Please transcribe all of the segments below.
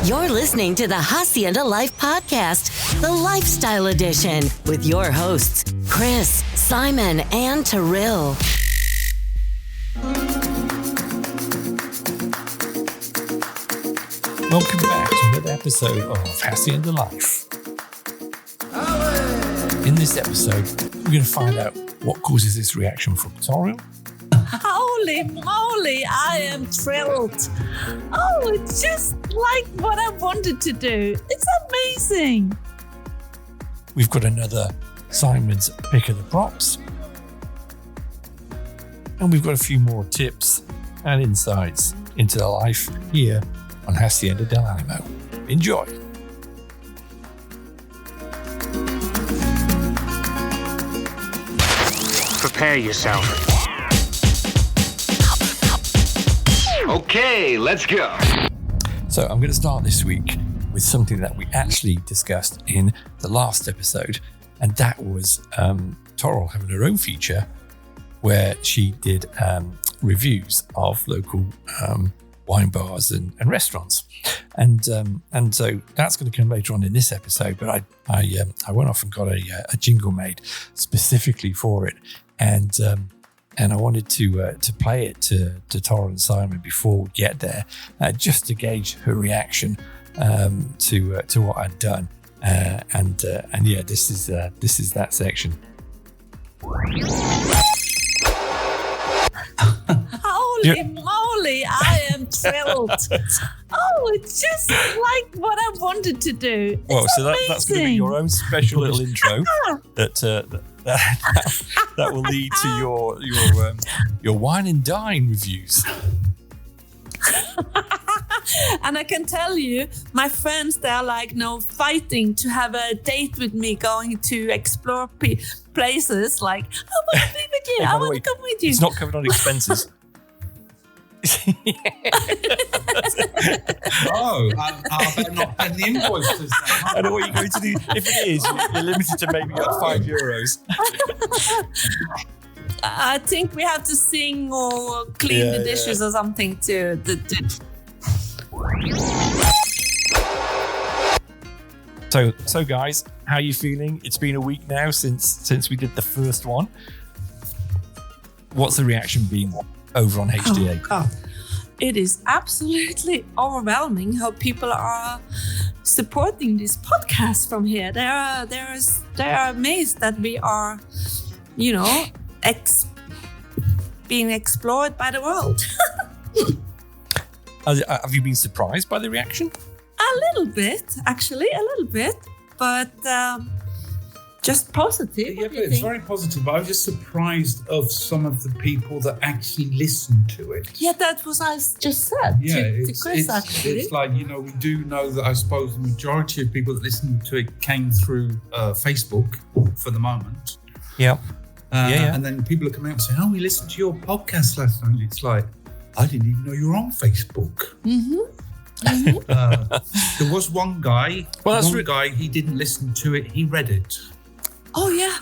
You're listening to the Hacienda Life podcast, the Lifestyle Edition, with your hosts, Chris, Simon, and Terrell. Welcome back to another episode of Hacienda Life. In this episode, we're going to find out what causes this reaction from Toriel. Holy moly, I am thrilled. Oh, it's just like what I wanted to do. It's amazing. We've got another Simon's Pick of the Props. And we've got a few more tips and insights into the life here on Hacienda Del Alamo. Enjoy. Prepare yourself. Okay, let's go. So I'm going to start this week with something that we actually discussed in the last episode, and that was Toriel having her own feature where she did reviews of local wine bars and restaurants, and so that's going to come later on in this episode. But I went off and got a jingle made specifically for it, and I wanted to play it to Toriel and Simon before we get there, just to gauge her reaction to what I'd done, and yeah, this is that section. Holy moly, I am thrilled. Oh, it's just like what I wanted to do. Well, it's so that's going to be your own special little intro that will lead to your Wine and Dine reviews. And I can tell you, my friends, they're like, fighting to have a date with me, going to explore places. Like, I want to be with you. I want to come with you. It's not covered on expenses. Oh, I better not pay the invoices. I know what you're going to do. If it is, you're limited to maybe €5. I think we have to sing or clean the dishes or something to. So guys, how are you feeling? It's been a week now since we did the first one. What's the reaction been over on HDA? Oh, it is absolutely overwhelming how people are supporting this podcast from here. They are amazed that we are, being explored by the world. Have you been surprised by the reaction? A little bit, but just positive. Yeah, but it's very positive. I was just surprised of some of the people that actually listened to it. Yeah, that was I just said to Chris, actually. It's like, we do know that I suppose the majority of people that listened to it came through Facebook for the moment. Yeah. And then people are coming out and saying, we listened to your podcast last night. It's like, I didn't even know you were on Facebook. There was one guy. He didn't listen to it. He read it. Oh yeah.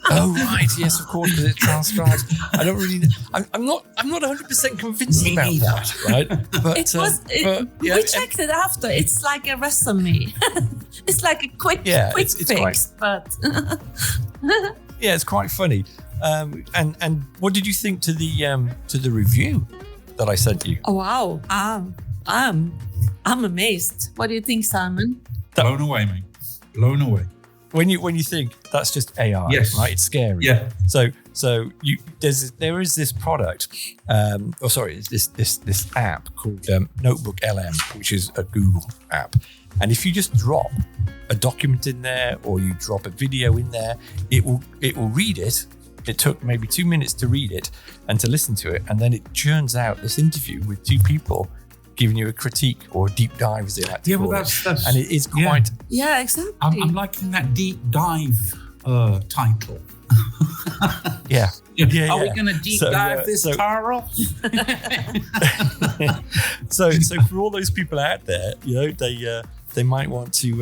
Oh right, yes, of course, because it's transcribed. I don't really. I'm not 100% convinced about that, right? But we checked it after. It's like a resume. It's like a quick fix, but yeah, it's quite funny. And what did you think to the review that I sent you? Oh wow, I'm amazed. What do you think, Simon? Blown away, mate. Blown away. When you think that's just AI, yes, right? It's scary. Yeah. So there is this product, this app called Notebook LM, which is a Google app, and if you just drop a document in there or you drop a video in there, it will read it. It took maybe 2 minutes to read it and to listen to it, and then it churns out this interview with two people giving you a critique or a deep dive, as they like to call it. And it is quite... Yeah, exactly. I'm liking that deep dive title. Yeah. Are we going to deep dive this, Carl? So for all those people out there, they might want to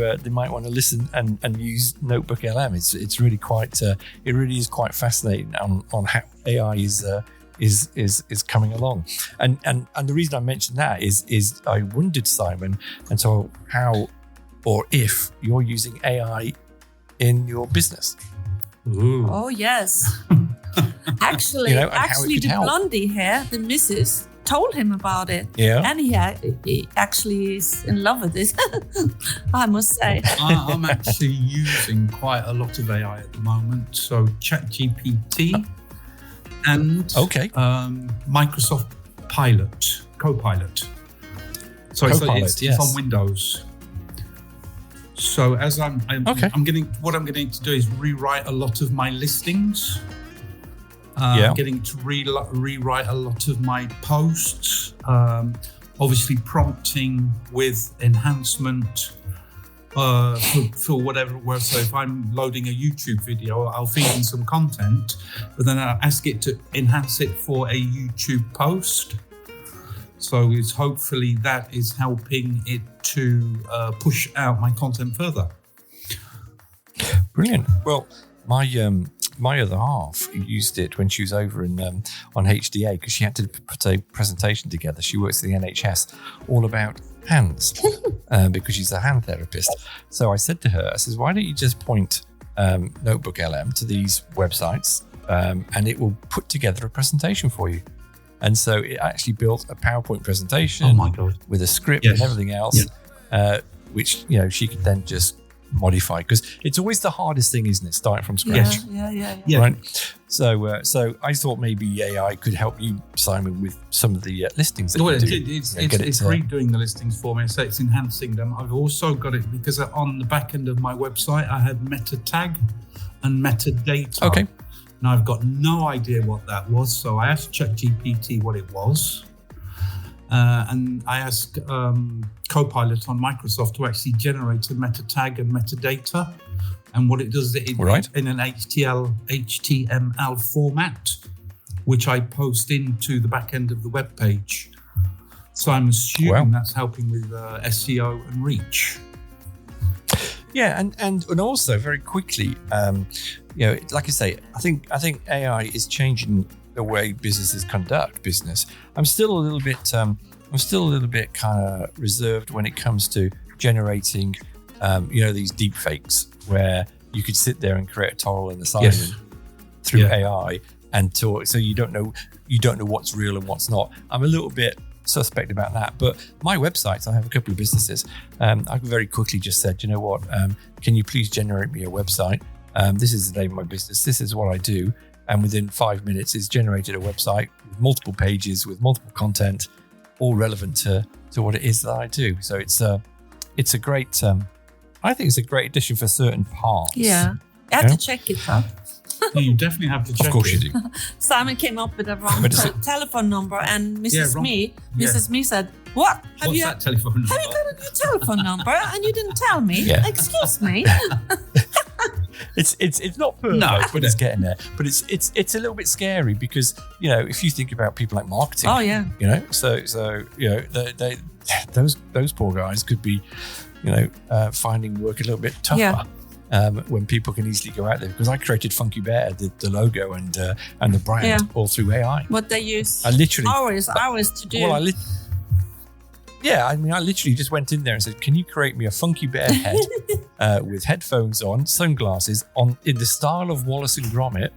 listen and use Notebook LM. It's really quite it really is quite fascinating on how AI is is coming along. And the reason I mentioned that is I wondered, Simon, and so how or if you're using AI in your business. Ooh. Oh, yes. Actually, You know, and how it actually, could the help. blondie here, the missus, told him about it. Yeah. And he actually is in love with this, I must say. I'm actually using quite a lot of AI at the moment. So ChatGPT and Microsoft Copilot. So Copilot, it's yes. on Windows. So as I'm getting to do is rewrite a lot of my listings. I'm getting to rewrite a lot of my posts. Obviously prompting with enhancement for whatever it was. So if I'm loading a YouTube video, I'll feed in some content, but then I'll ask it to enhance it for a YouTube post. So it's hopefully that is helping it to push out my content further. Brilliant. Well, my other half used it when she was over in on HDA because she had to put a presentation together. She works at the NHS all about hands because she's a hand therapist. So I said to her, I says, why don't you just point Notebook LM to these websites and it will put together a presentation for you. And so it actually built a PowerPoint presentation with a script and everything else, which, you know, she could then just modify, because it's always the hardest thing, isn't it? Starting from scratch. Yeah. Right. So I thought maybe AI could help you, Simon, with some of the listings that you do. It's redoing the listings for me, so it's enhancing them. I've also got it because on the back end of my website, I had meta tag and metadata. Okay. Now I've got no idea what that was, so I asked ChatGPT what it was. And I asked Copilot on Microsoft to actually generate a meta tag and metadata. And what it does is in an HTML format, which I post into the back end of the web page. So I'm assuming that's helping with SEO and reach. Yeah, and also very quickly, you know, like I say, I think AI is changing the way businesses conduct business. I'm still a little bit kind of reserved when it comes to generating, you know, these deep fakes where you could sit there and create a Torrell and a Simon through AI and talk. So you don't know what's real and what's not. I'm a little bit suspect about that. But my websites, I have a couple of businesses. I very quickly just said, you know what? Can you please generate me a website? This is the name of my business. This is what I do. And within 5 minutes, it's generated a website with multiple pages, with multiple content, all relevant to what it is that I do. So it's a great, I think it's a great addition for certain parts. Yeah. I have to check it out. You definitely have to check it. Of course you do. Simon came up with a wrong telephone number, and Mrs. Me said, "What? What's that telephone number? Have you got a new telephone number? And you didn't tell me? Yeah. Excuse me." It's not perfect, but it's getting there. But it's a little bit scary because, you know, if you think about people like marketing, you know, so you know, they those poor guys could be, you know, finding work a little bit tougher. Yeah. When people can easily go out there, because I created Funky Bear, the logo and the brand all through AI. What they use I literally hours to do. Well, I literally just went in there and said, "Can you create me a Funky Bear head with headphones on, sunglasses on, in the style of Wallace and Gromit?"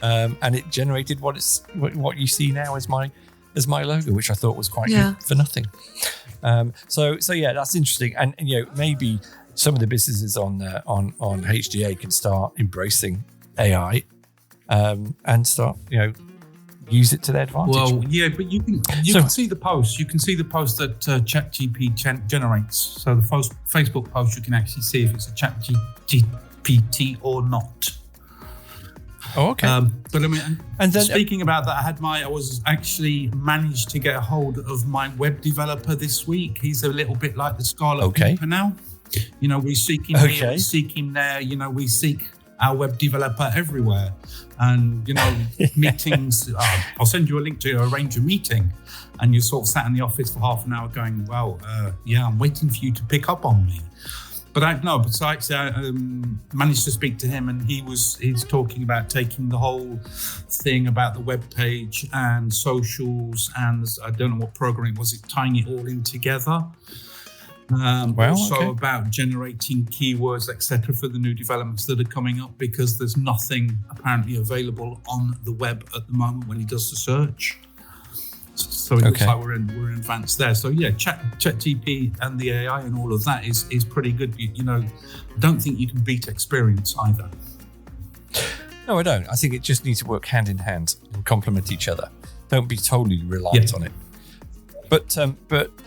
And it generated what you see now as my logo, which I thought was quite good for nothing. So yeah, that's interesting, and you know, maybe some of the businesses on HDA can start embracing AI and start, you know, use it to their advantage. Well, yeah, but you can see the post. You can see the post that ChatGPT generates. So the Facebook post, you can actually see if it's a ChatGPT or not. Oh, okay. But I mean, and then speaking about that, I was actually managed to get a hold of my web developer this week. He's a little bit like the Scarlet Pimpernel. You know, we seek him here, we seek him there. You know, we seek our web developer everywhere. And, you know, meetings, I'll send you a link to arrange a meeting. And you're sort of sat in the office for half an hour going, well, I'm waiting for you to pick up on me. But I managed to speak to him, and he's talking about taking the whole thing about the web page and socials, and I don't know what programming was it, tying it all in together. About generating keywords, etc., for the new developments that are coming up, because there's nothing apparently available on the web at the moment when he does the search. So it looks like we're in advanced there. So yeah, ChatGPT and the AI and all of that is pretty good. You know, I don't think you can beat experience either. No, I don't. I think it just needs to work hand in hand and complement each other. Don't be totally reliant on it. But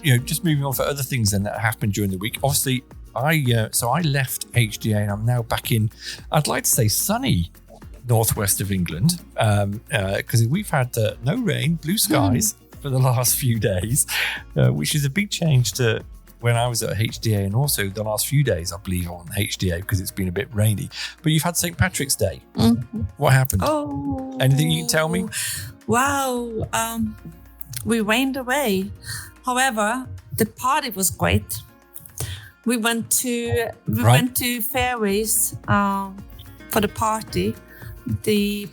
you know, just moving on for other things then that happened during the week. Obviously, I left HDA and I'm now back in, I'd like to say, sunny northwest of England, because we've had no rain, blue skies for the last few days, which is a big change to when I was at HDA, and also the last few days, I believe, on HDA, because it's been a bit rainy. But you've had St. Patrick's Day. What happened? Oh, anything you can tell me? Wow. We rained away. However, the party was great. We went to Fairways for the party, the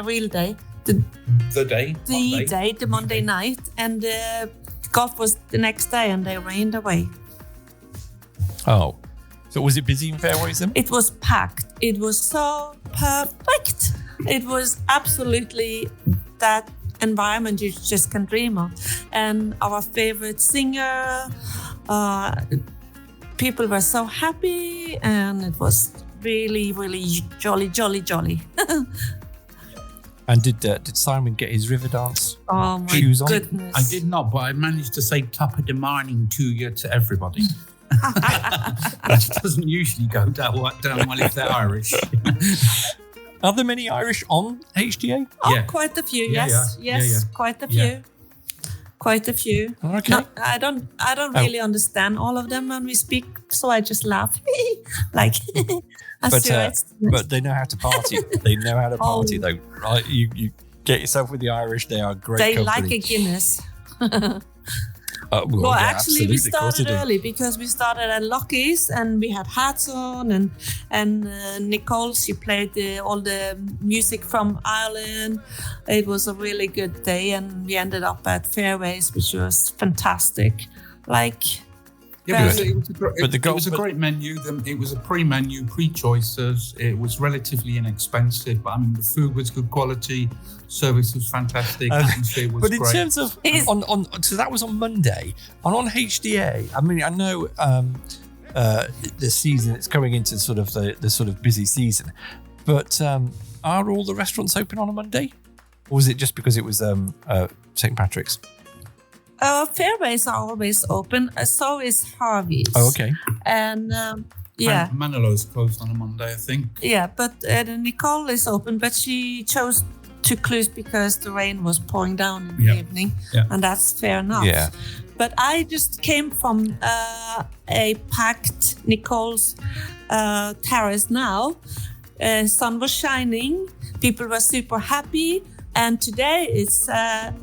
real day, the Monday night, and golf was the next day, and they rained away. Oh, so was it busy in Fairways then? It was packed. It was so perfect. It was absolutely that environment you just can dream of. And our favorite singer, people were so happy, and it was really, really jolly. And did Simon get his river dance shoes on? Goodness. I did not, but I managed to say top of the morning to you to everybody. Which doesn't usually go down well if they're Irish. Are there many Irish on HDA? Oh, quite a few. Yes, quite a few. Yeah. Quite a few. Okay. No, I don't really understand all of them when we speak, so I just laugh. Like, but they know how to party. They know how to party, though. Right? You get yourself with the Irish. They are great. They company. like a Guinness. Well, actually, we started early because we started at Lockie's, and we had hats on, and Nicole, she played all the music from Ireland. It was a really good day, and we ended up at Fairways, which was fantastic. It was a great menu. It was a pre-menu, pre-choices. It was relatively inexpensive, but I mean, the food was good quality, service was fantastic, atmosphere was great. But in terms of so that was on Monday, on HDA. I mean, I know the season it's coming into sort of the sort of busy season, but are all the restaurants open on a Monday, or was it just because it was St. Patrick's? Fairways are always open. So is Harvey's. Oh, okay. And Manilo's closed on a Monday, I think. Yeah, but Nicole is open, but she chose to close because the rain was pouring down in the evening, and that's fair enough. Yeah. But I just came from a packed Nicole's terrace now. Sun was shining. People were super happy. And today it's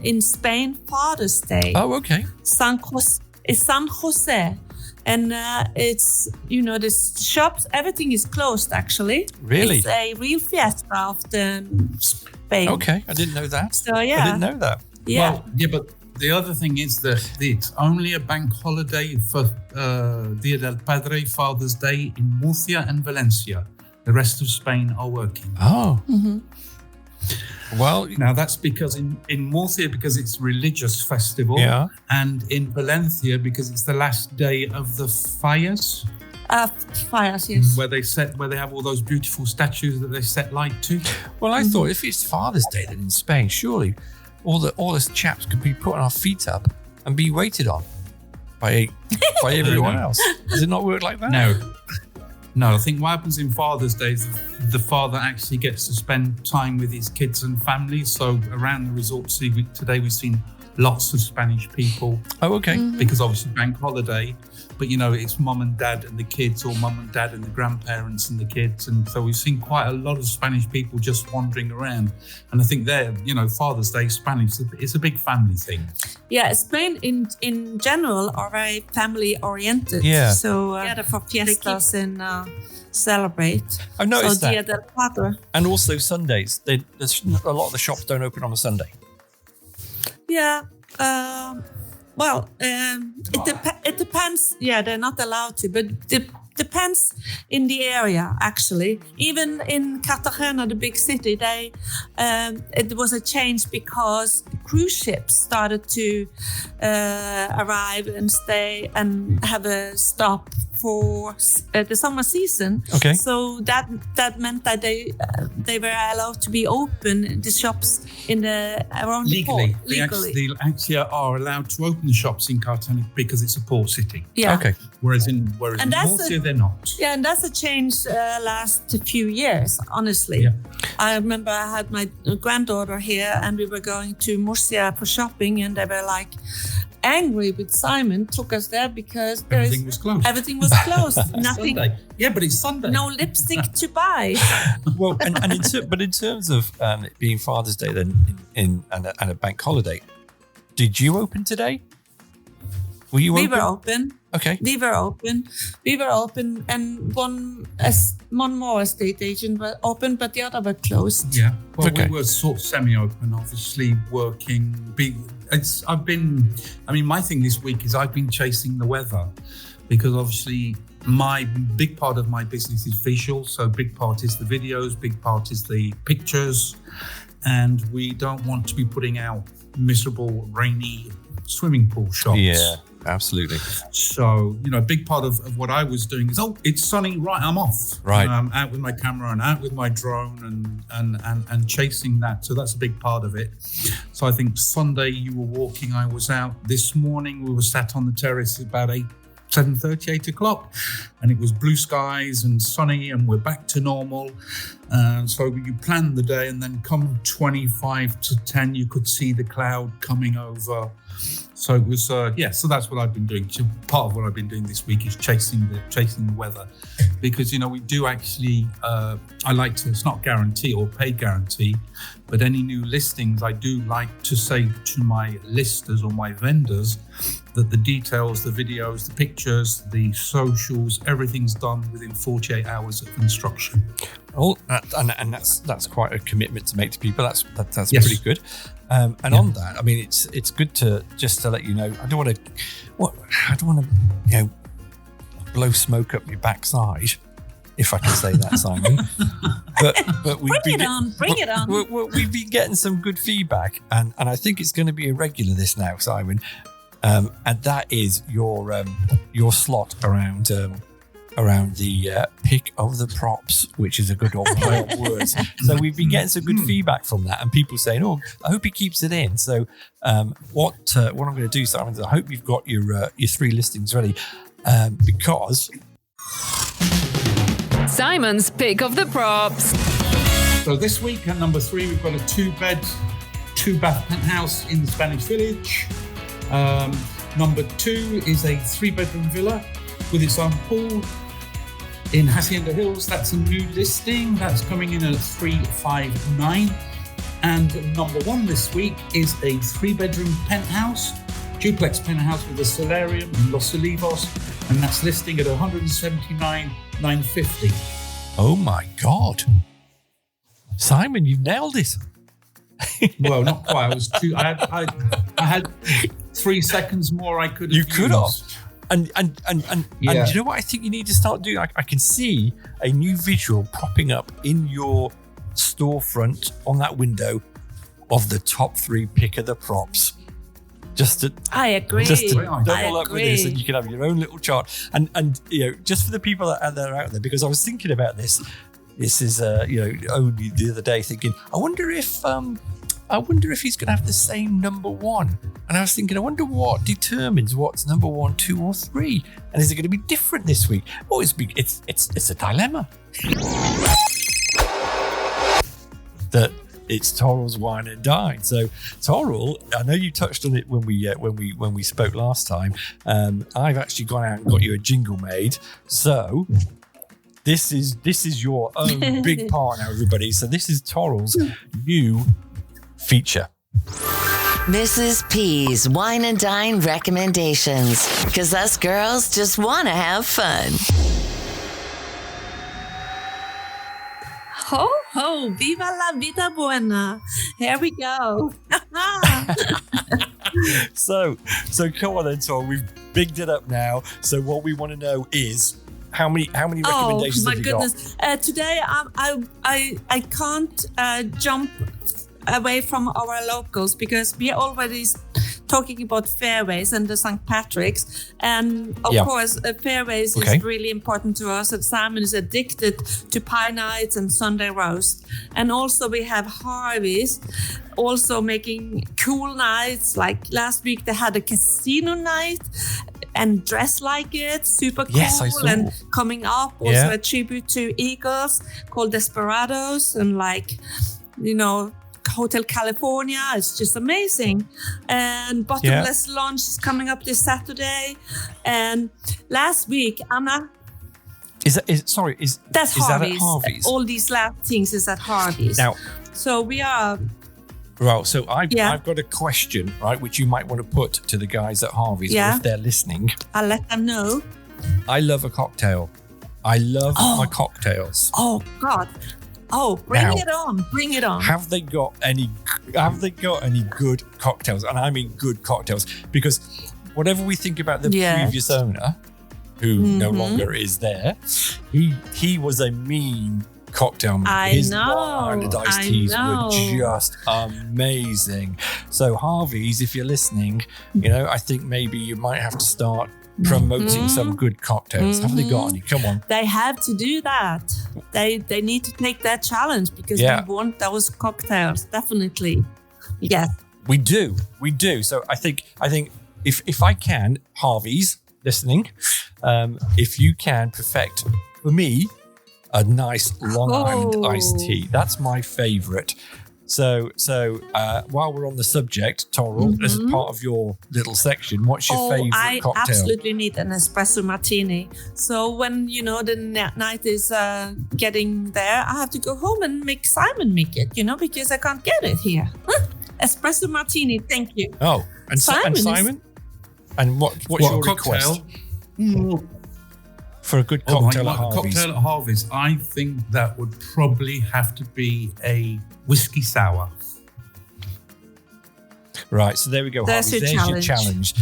in Spain, Father's Day. Oh, okay. San Jose. And it's, the shops, everything is closed, actually. Really? It's a real fiesta of the Spain. Okay, I didn't know that. So, yeah. I didn't know that. Yeah. Well, yeah, but the other thing is that it's only a bank holiday for Dia del Padre, Father's Day, in Murcia and Valencia. The rest of Spain are working. Oh. Mm-hmm. Well, now that's because in Murcia, because it's religious festival, and in Valencia because it's the last day of the fires. Fires, yes. Where they have all those beautiful statues that they set light to. Well, I thought if it's Father's Day then in Spain, surely all the chaps could be putting our feet up and be waited on by everyone else. Does it not work like that? No, I think what happens in Father's Day is the father actually gets to spend time with his kids and family. So around the resort today, we've seen lots of Spanish people. Oh, okay. Because obviously bank holiday, but it's mum and dad and the kids, or mum and dad and the grandparents and the kids. And so we've seen quite a lot of Spanish people just wandering around. And I think Father's Day, Spanish, it's a big family thing. Yeah, Spain in general are very family oriented. Yeah. So together for fiestas and celebrate. I've noticed that. Dia del Padre. And also Sundays. There's a lot of the shops don't open on a Sunday. Yeah. It depends. Yeah, they're not allowed to, but it depends in the area, actually. Even in Cartagena, the big city, it was a change because cruise ships started to arrive and stay and have a stop for the summer season. Okay. So that meant that they were allowed to be open, the shops around the port. Legally. They actually are allowed to open the shops in Cartagena because it's a port city. Yeah. Okay. Whereas in Murcia, they're not. Yeah, and that's a change last few years, honestly. Yeah. I remember I had my granddaughter here and we were going to Murcia for shopping, and they were like angry with Simon, took us there because everything was closed. Everything was closed. Nothing. Sunday. Yeah, but it's Sunday. No lipstick to buy. Well, but in terms of it being Father's Day then and a bank holiday, did you open today? Were you open? We were open. Okay. We were open, and one more estate agent was open, but the other were closed. Yeah. Well, okay. We were sort of semi-open, obviously working. My thing this week is I've been chasing the weather, because obviously my big part of my business is visual. So big part is the videos, big part is the pictures, and we don't want to be putting out miserable, rainy swimming pool shots. Yeah. Absolutely. So, a big part of what I was doing is, it's sunny, right, I'm off. Right. Out with my camera and out with my drone and chasing that. So that's a big part of it. So I think Sunday you were walking, I was out. This morning we were sat on the terrace about 7:30, 8 o'clock, and it was blue skies and sunny, and we're back to normal. So you plan the day, and then come 25 to 10, you could see the cloud coming over. So it was, so that's what I've been doing. So part of what I've been doing this week is chasing the weather, because, we do actually, I like to, it's not guarantee or paid guarantee, but any new listings, I do like to say to my listers or my vendors that the details, the videos, the pictures, the socials, everything's done within 48 hours of instruction. Oh, and that's quite a commitment to make to people. That's Yes. pretty good. On that, it's good to just to let you know. I don't want to blow smoke up your backside, if I can say that, Simon. but Bring it on. We've been getting some good feedback, and I think it's going to be a regular this now, Simon. And that is your slot around the pick of the props, which is a good old play on words. So we've been getting some good feedback from that, and people saying, I hope he keeps it in. So what I'm going to do, Simon, is I hope you've got your 3 listings ready, because Simon's pick of the props. So this week at number 3, we've got a 2-bed, 2-bath penthouse in the Spanish Village. Number 2 is a 3-bedroom villa with its own pool in Hacienda Hills. That's a new listing. That's coming in at 359. And number 1 this week is a 3-bedroom penthouse, duplex penthouse with a solarium in Los Olivos, and that's listing at 179,950. oh my God, Simon, you nailed it. Well, not quite. I had 3 seconds more. I could have. You could have. used. And Yeah. you know what I think you need to start doing? I can see a new visual popping up in your storefront on that window of the top 3 pick of the props. I agree. Just to I double up with this, and you can have your own little chart. And just for the people that are out there, because I was thinking about this. This is only the other day thinking, I wonder if he's going to have the same number 1. And I was thinking, I wonder what determines what's number 1, 2, or 3, and is it going to be different this week? Oh, it's a dilemma. It's Toral's Wine and Dine. So, Toral, I know you touched on it when we spoke last time. I've actually gone out and got you a jingle made. So, this is your own big part now, everybody. So, this is Toral's new feature. Mrs. P's Wine and Dine recommendations. Because us girls just want to have fun. Ho, ho, viva la vida buena. Here we go. So come on then, Toral. We've bigged it up now. So what we want to know is how many recommendations have you got? Oh my goodness! Today I can't jump away from our locals because we are already talking about fairways and the St. Patrick's, and of course fairways is really important to us. And Simon is addicted to pie nights and Sunday roast, and also we have Harvey's also making cool nights. Like last week they had a casino night and Dress Like It, super cool. Yes, I saw. And coming up also a tribute to Eagles called Desperados, and Hotel California. It's just amazing. And Bottomless Lunch is coming up this Saturday. And last week, Anna... That's Harvey's. That at Harvey's? All these last things is at Harvey's. Now, so we are... Right, so I've got a question, right, which you might want to put to the guys at Harvey's if they're listening. I'll let them know. I love a cocktail. I love my cocktails. Oh, God. Oh, bring it on. Have they got any good cocktails? And I mean good cocktails, because whatever we think about the previous owner, who no longer is there, he was a mean cocktail man. His wine and iced teas were just amazing. So Harvey's, if you're listening, I think maybe you might have to start promoting some good cocktails. Have they got any? Come on. They have to do that. They need to take that challenge because we want those cocktails. Definitely. Yes. We do. So I think if I can, Harvey's listening, if you can perfect for me a nice Long Island iced tea. That's my favorite. So while we're on the subject, Toral, as part of your little section, what's your favorite cocktail? I absolutely need an espresso martini. So when, the night is getting there, I have to go home and make Simon make it, because I can't get it here. Espresso martini, thank you. Oh, and Simon? And what's your request? For a good cocktail at Harvey's. Cocktail at Harvey's, I think that would probably have to be a whiskey sour. Right, so there we go, Harvey's. There's your challenge.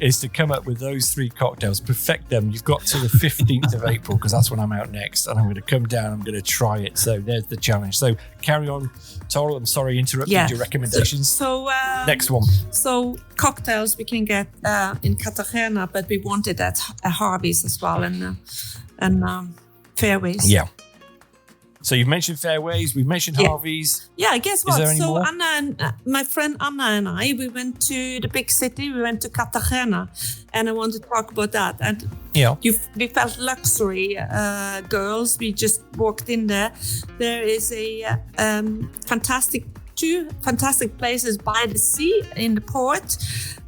Is to come up with those three cocktails, perfect them. You've got till the 15th of April, because that's when I'm out next, and I'm going to come down, I'm going to try it. So there's the challenge. So carry on, Toral. I'm sorry I interrupted your recommendations. So next one. So cocktails we can get in Cartagena, but we want it at Harvey's as well, and Fairways. Yeah. So you've mentioned Fairways, we've mentioned Harvey's. Yeah, guess what? So more? Anna and my friend Anna and I, we went to the big city. We went to Cartagena, and I want to talk about that. And we felt luxury, girls. We just walked in there. There is a two fantastic places by the sea in the port.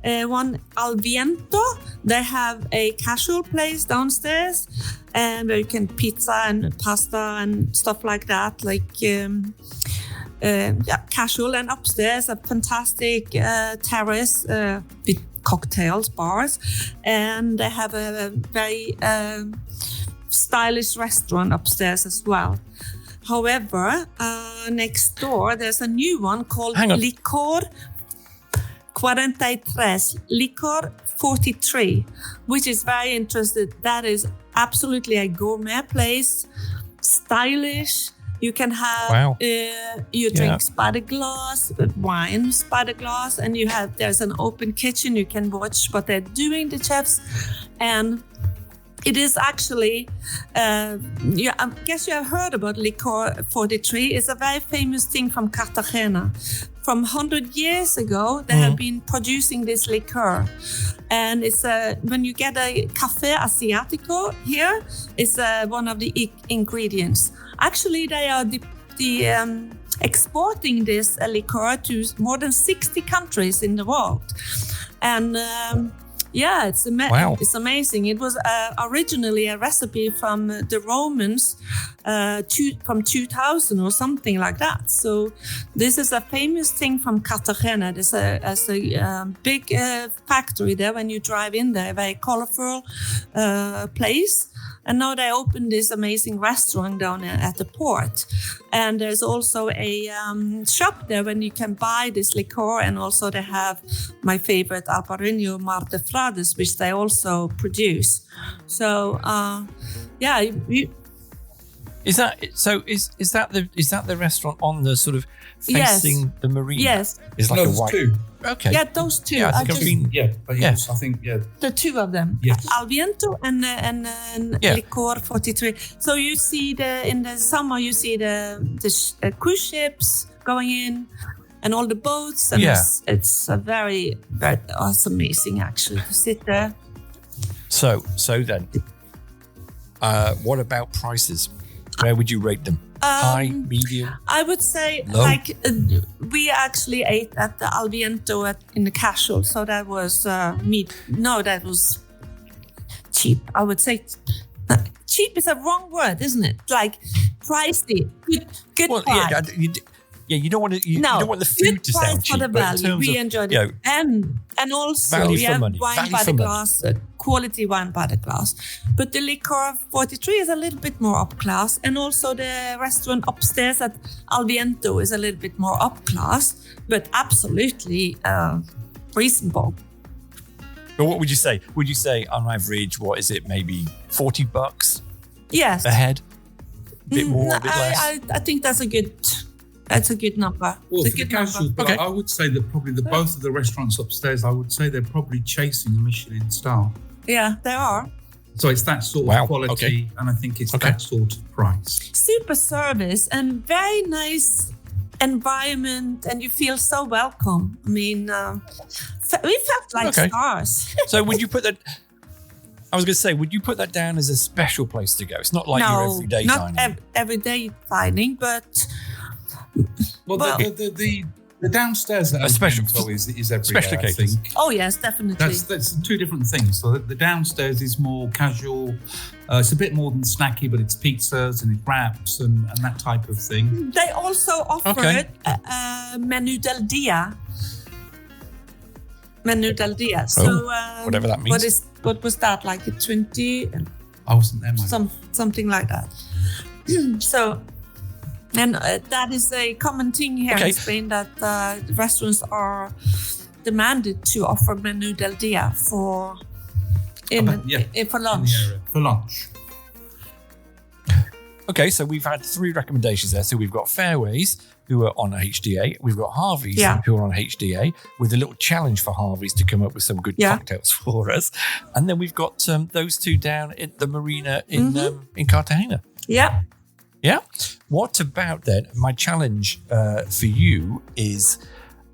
One Al Viento. They have a casual place downstairs, and where you can pizza and pasta and stuff like that, casual. And upstairs a fantastic terrace with cocktails, bars, and they have a very stylish restaurant upstairs as well. However, next door there's a new one called Licor 43, Licor 43, which is very interesting. That is absolutely a gourmet place, stylish. You can have you drinks by the glass, wines by the glass, and there's an open kitchen. You can watch what they're doing, the chefs, and it is actually, I guess you have heard about Licor 43. It's a very famous thing from Cartagena. From 100 years ago, they have been producing this liqueur. And it's when you get a Café Asiatico here, it's one of the ingredients. Actually, they are the exporting this liqueur to more than 60 countries in the world. And it's amazing. It was originally a recipe from the Romans from 2000 or something like that. So this is a famous thing from Cartagena. There's a big factory there when you drive in there, a very colorful place. And now they opened this amazing restaurant down at the port. And there's also a shop there when you can buy this liqueur. And also they have my favorite Albarino Mar de Frades, which they also produce. So, Is that the restaurant on the sort of facing the marina? Yes. It's like a white. Two. Okay. Yeah, those two. Yeah, I think I've been. Yeah. The two of them. Yes. Al Viento and Licor 43. So you see in the summer you see the cruise ships going in and all the boats, and it's a very, very amazing actually to sit there. So then, what about prices? Where would you rate them? High, medium? I would say low? We actually ate at the Al Viento in the casual, so that was meat. No, that was cheap. I would say cheap is a wrong word, isn't it? Like pricey, good price. You don't want to. You don't want the food to sound cheap. For the value, we enjoyed it, and also value for money. Wine Value by for the money. glass, quality wine by the glass. But the Licor 43 is a little bit more up class, and also the restaurant upstairs at Al Viento is a little bit more up class, but absolutely reasonable. But what would you say? Would you say on average, what is it? Maybe $40? Yes. A head? A bit more, a bit less? I think that's a good. That's a good number. Well, it's for the casuals, but I would say that probably both of the restaurants upstairs, I would say they're probably chasing a Michelin star. Yeah, they are. So it's that sort of quality, and I think it's that sort of price. Super service and very nice environment, and you feel so welcome. I mean, we felt like stars. So would you put that... I was going to say, would you put that down as a special place to go? It's not like your everyday dining. Not everyday dining, but... Well, the downstairs at special is every special day, I think. Oh yes, definitely. That's two different things. So the downstairs is more casual. It's a bit more than snacky, but it's pizzas and it's wraps and that type of thing. They also offered menu del dia. Menu del dia. So whatever that means. What was that, like a 20? I wasn't there. Something like that. So. And that is a common thing here in Spain, that restaurants are demanded to offer menu del dia for lunch. For lunch. Okay, so we've had 3 recommendations there. So we've got Fairways, who are on HDA. We've got Harvey's, who are on HDA, with a little challenge for Harvey's to come up with some good cocktails for us. And then we've got those 2 down at the marina in Cartagena. Yeah. Yeah. What about then? My challenge for you is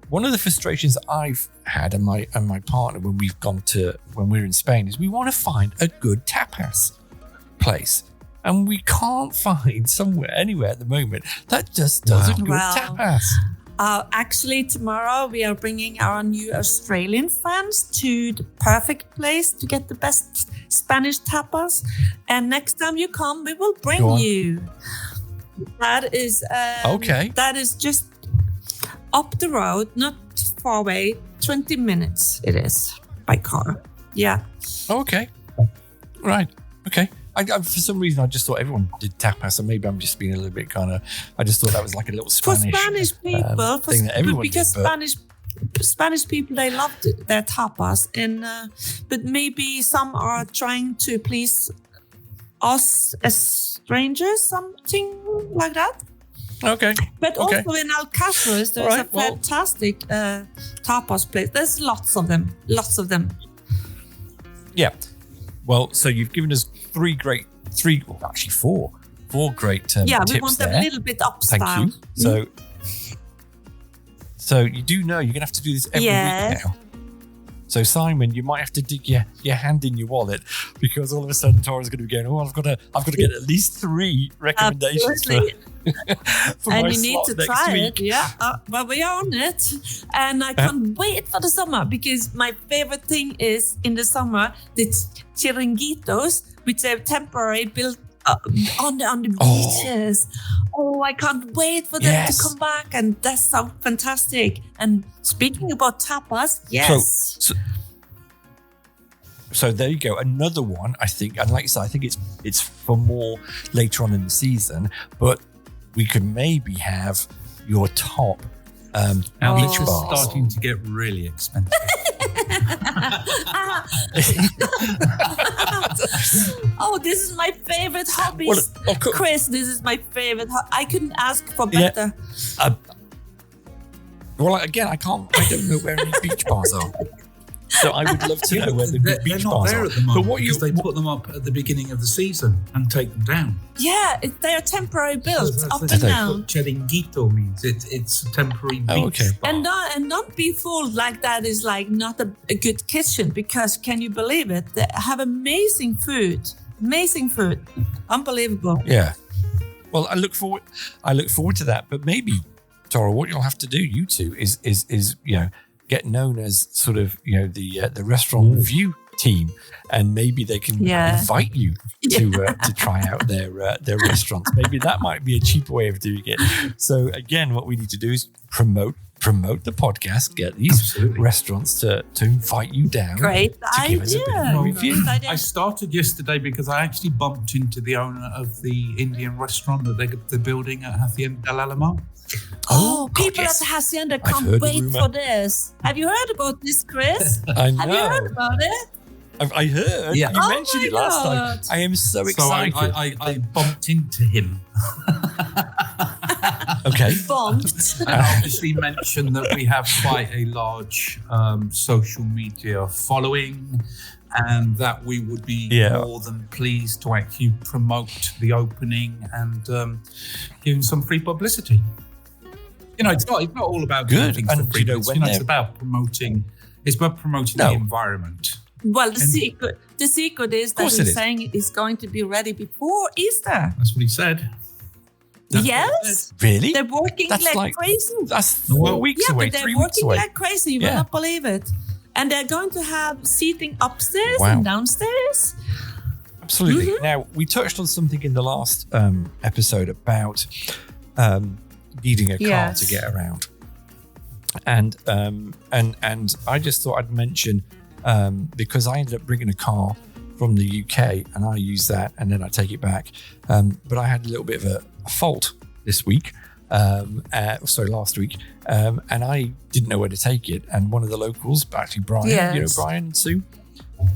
one of the frustrations that I've had and my partner when we're in Spain is we want to find a good tapas place, and we can't find anywhere at the moment that just does a good tapas. Actually, tomorrow we are bringing our new Australian friends to the perfect place to get the best Spanish tapas. And next time you come, we will bring you. That is That is just up the road, not far away. 20 minutes it is by car. Yeah. Okay. Right. Okay. I for some reason, I just thought everyone did tapas, and maybe I'm just being a little bit I just thought that was like a little Spanish for Spanish people, thing that everyone because did. Spanish people, they loved their tapas, and but maybe some are trying to please us as strangers, something like that. Okay. But also in Alcatraz, there's a fantastic tapas place. There's lots of them. Yeah. Well, so you've given us 4 great tips we want them a little bit upstyle. Thank you. So you do know you're going to have to do this every week now. So Simon, you might have to dig your hand in your wallet, because all of a sudden Tora's going to be going, oh, I've got to get at least 3 recommendations for and my you need slot to next try week. it. Yeah, but we are on it. And I can't wait for the summer, because my favorite thing is in the summer, the chiringuitos, which are temporary built on the beaches. Oh, I can't wait for them to come back, and that sounds fantastic. And speaking about tapas, yes. So there you go. Another one, I think, and like you said, I think it's for more later on in the season, but we could maybe have your top now beach this bars. is starting to get really expensive. Oh, this is my favorite hobby. Well, Chris, this is my favorite. I couldn't ask for better. Well, again, I don't know where any beach bars are. So I would love to know where the good beach bars are. At the moment, but because they put them up at the beginning of the season and take them down. Yeah, they are temporary built, up and That's down. what chiringuito means. It's a temporary beach bar. And not be fooled like that is like not a good kitchen, because can you believe it? They have amazing food. Unbelievable. Yeah. Well, I look forward to that. But maybe, Tora, what you'll have to do, you two, is get known as sort of the restaurant review team, and maybe they can invite you to try out their restaurants. Maybe that might be a cheaper way of doing it. So again, what we need to do is promote the podcast, get these restaurants to invite you down. Great to give us a bit of a review. I started yesterday because I actually bumped into the owner of the Indian restaurant that they're building at Hacienda Del Alamo. Oh, people at the Hacienda can't wait for this. Have you heard about this, Chris? I know. Have you heard about it? I heard. Yeah. You mentioned it last time. I am so excited. So I bumped into him. Okay. Bumped. And obviously mentioned that we have quite a large social media following, and that we would be more than pleased to actually promote the opening and give him some free publicity. It's not all about good. Things And for free, it's about promoting. It's about promoting the environment. Well, the secret is that he's saying it's going to be ready before Easter. That's what he said. Yes. Really? They're working like crazy. That's 4 weeks away, 3 weeks away. They're working like crazy. You will not believe it. And they're going to have seating upstairs and downstairs. Absolutely. Mm-hmm. Now, we touched on something in the last episode about needing a car to get around. And I just thought I'd mention, because I ended up bringing a car from the UK and I use that and then I take it back. But I had a little bit of a fault this week. Last week. And I didn't know where to take it. And one of the locals, actually Brian, Brian and Sue,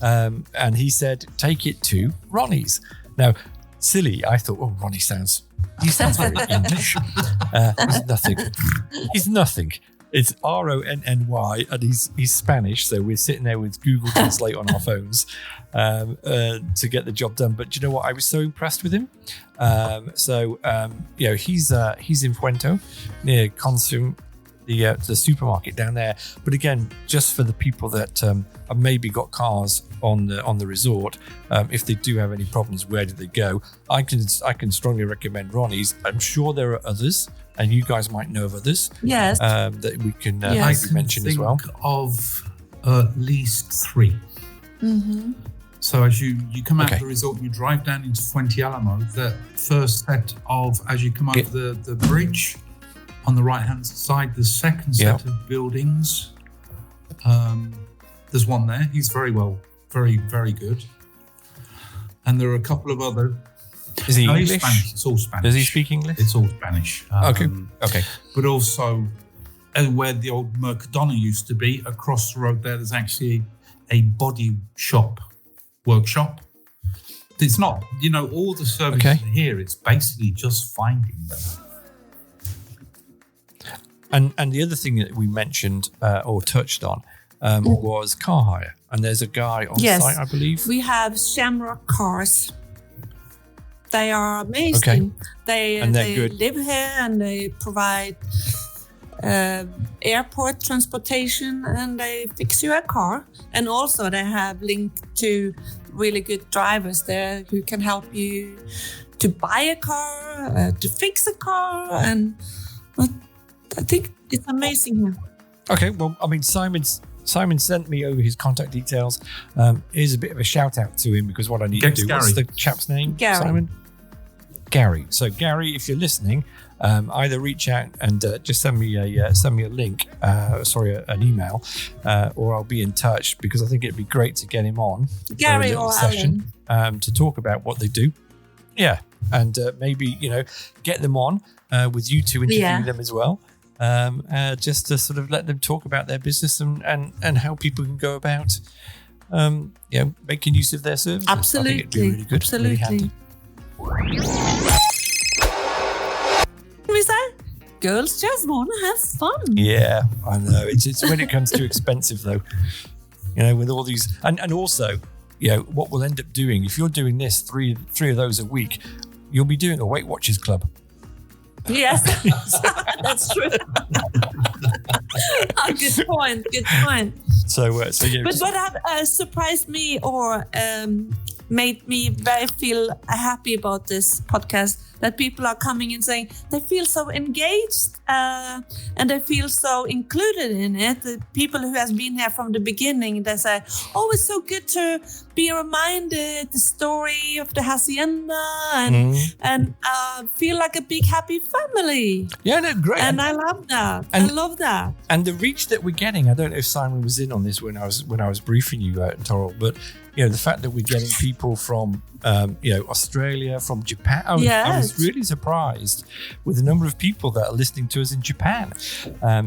and he said, take it to Ronnie's. Now, silly, I thought, Ronnie sounds very English. He's nothing. It's Ronny, and he's Spanish. So we're sitting there with Google Translate on our phones to get the job done. But do you know what? I was so impressed with him. He's in Fuento near Consum, the supermarket down there. But again, just for the people that have maybe got cars on the resort, if they do have any problems, where do they go? I can strongly recommend Ronnie's. I'm sure there are others, and you guys might know of others. Yes, that we can mention as well. Of at least 3. Mm-hmm. So as you come out of the resort and you drive down into Fuente Alamo, the first set of, as you come over the bridge on the right-hand side, the second set of buildings, there's one there. He's very very good. And there are a couple of other. Is he English? Spanish. It's all Spanish. Does he speak English? It's all Spanish. Okay. But also, where the old Mercadona used to be, across the road there's actually a body workshop. It's not, all the services here, it's basically just finding them. And the other thing that we mentioned or touched on was car hire. And there's a guy on site, I believe. We have Shamrock Cars. They are amazing. Okay. They good. live here and they provide airport transportation, and they fix you a car. And also they have linked to really good drivers there who can help you to buy a car, to fix a car, and I think it's amazing here. Okay, well, I mean, Simon sent me over his contact details. Here's a bit of a shout out to him, because what I need to do. Gary. What's the chap's name? Gary. Simon? Gary. So Gary, if you're listening, either reach out and just send me a link, an email, or I'll be in touch, because I think it'd be great to get him on Gary for a little or session to talk about what they do. Yeah, and maybe get them on with you two interviewing them as well. Just to sort of let them talk about their business and how people can go about making use of their services. Absolutely. I think it'd be really good. Absolutely. Really handy. We say, girls just want to have fun. Yeah, I know. It's when it comes to expensive though. With all these and also, what we'll end up doing if you're doing this three of those a week, you'll be doing a Weight Watchers Club. Yes, that's true. Good point. So yeah. But what have surprised me or made me very feel happy about this podcast, that people are coming and saying they feel so engaged and they feel so included in it. The people who has been here from the beginning, they say, oh, it's so good to be reminded the story of the Hacienda and feel like a big happy family. Yeah, no, great. And I love that. I love that. And the reach that we're getting, I don't know if Simon was in on this when I was briefing you, Toril, but the fact that we're getting people from Australia, from Japan. I was really surprised with the number of people that are listening to us in Japan.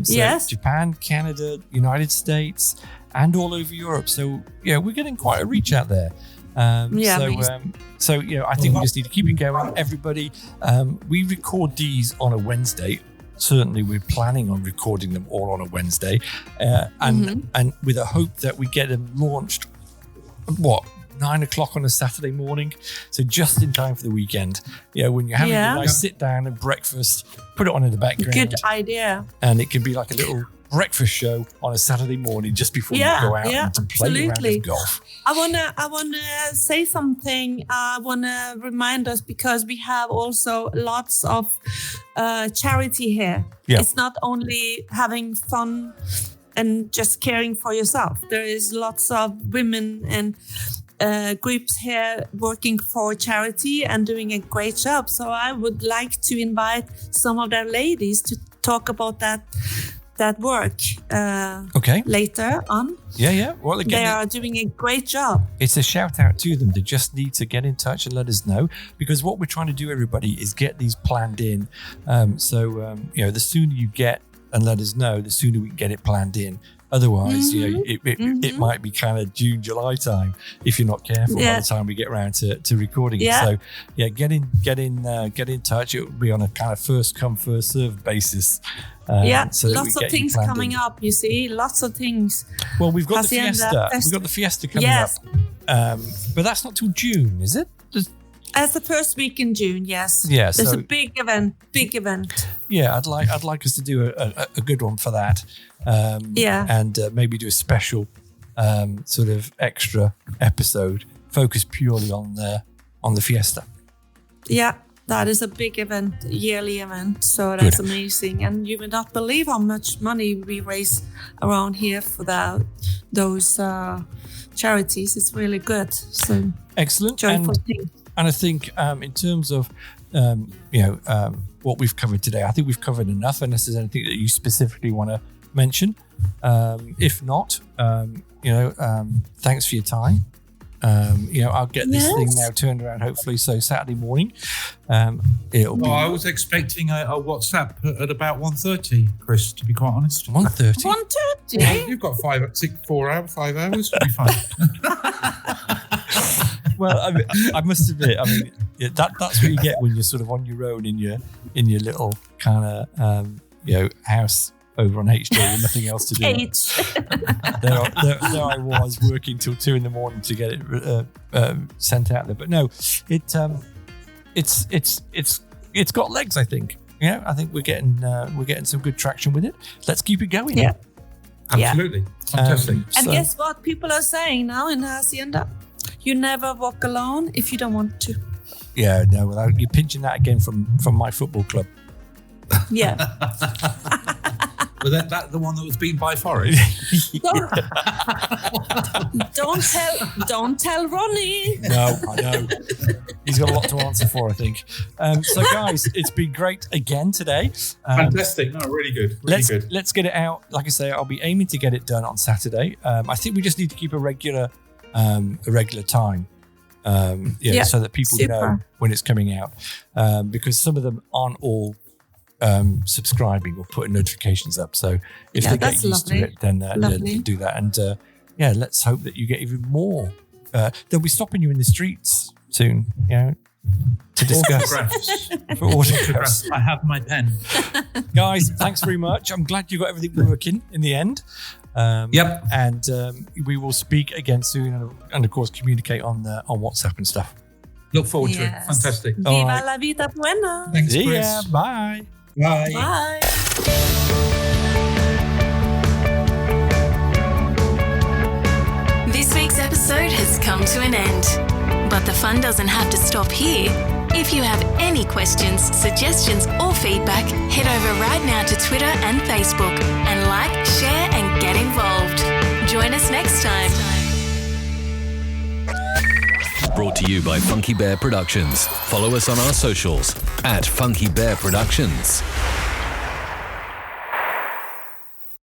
Japan, Canada, United States, and all over Europe. So we're getting quite a reach out there. I think we just need to keep it going. Everybody, we record these on a Wednesday. Certainly, we're planning on recording them all on a Wednesday, and with a hope that we get them launched. 9 o'clock on a Saturday morning, so just in time for the weekend. When you're having a nice sit down and breakfast, put it on in the background. Good idea. And it can be like a little breakfast show on a Saturday morning just before you go out and play a round of golf. I wanna say something. I wanna remind us, because we have also lots of charity here. Yeah. It's not only having fun and just caring for yourself. There is lots of women and groups here working for charity and doing a great job. So I would like to invite some of their ladies to talk about that work later on. Yeah. Well, again, they are doing a great job. It's a shout out to them. They just need to get in touch and let us know, because what we're trying to do, everybody, is get these planned in. The sooner you get and let us know, the sooner we can get it planned in. Otherwise, it might be kind of June, July time if you're not careful by the time we get around to recording it. So, get in touch. It will be on a kind of first come, first served basis. So lots of things coming up. You see, lots of things. Well, we've got Hacienda, the Fiesta. We've got the Fiesta coming up, but that's not till June, is it? As the first week in June, yes. Yeah, there's a big event. Yeah, I'd like us to do a good one for that. And maybe do a special sort of extra episode focused purely on the Fiesta. Yeah, that is a big event, yearly event. So that's good. Amazing, and you would not believe how much money we raise around here for those charities. It's really good. So excellent, joyful thing. And I think in terms of what we've covered today, I think we've covered enough. Unless there's anything that you specifically want to mention. If not, thanks for your time. I'll get this thing now turned around hopefully. So Saturday morning, it'll be. I was expecting a WhatsApp at about 1:30, Chris. To be quite honest, 1:30. 1:30. Yeah, you've got 5 hours. It'll be fine. Well, I must admit, that's what you get when you're sort of on your own in your little kind of house over on HJ with nothing else to do. There I was working till 2 a.m. to get it sent out there. But no, it's got legs, I think. I think we're getting some good traction with it. Let's keep it going. Yeah. Absolutely. Fantastic. And guess what? People are saying now in Hacienda, you never walk alone if you don't want to. Yeah, no, you're pinching that again from my football club. Yeah. Was that the one that was beaten by Forest? Don't tell Ronnie. No, I know. He's got a lot to answer for, I think. So, guys, it's been great again today. Fantastic. No, really good. Good. Let's get it out. Like I say, I'll be aiming to get it done on Saturday. I think we just need to keep a regular time. So that people know when it's coming out. Because some of them aren't all subscribing or putting notifications up. So if they get used to it, then do that. And let's hope that you get even more. They'll be stopping you in the streets soon, to discuss. For autographs. I have my pen. Guys, thanks very much. I'm glad you got everything working in the end. Yep. And we will speak again soon and of course communicate on WhatsApp and stuff. Look forward to it. Fantastic. Viva la vida buena. Thanks, See Chris. ya. Bye. Bye. Bye. This week's episode has come to an end, but the fun doesn't have to stop here. If you have any questions, suggestions, or feedback, head over right now to Twitter and Facebook and like, share, and get involved. Join us next time. Brought to you by Funky Bear Productions. Follow us on our socials @Funky Bear Productions.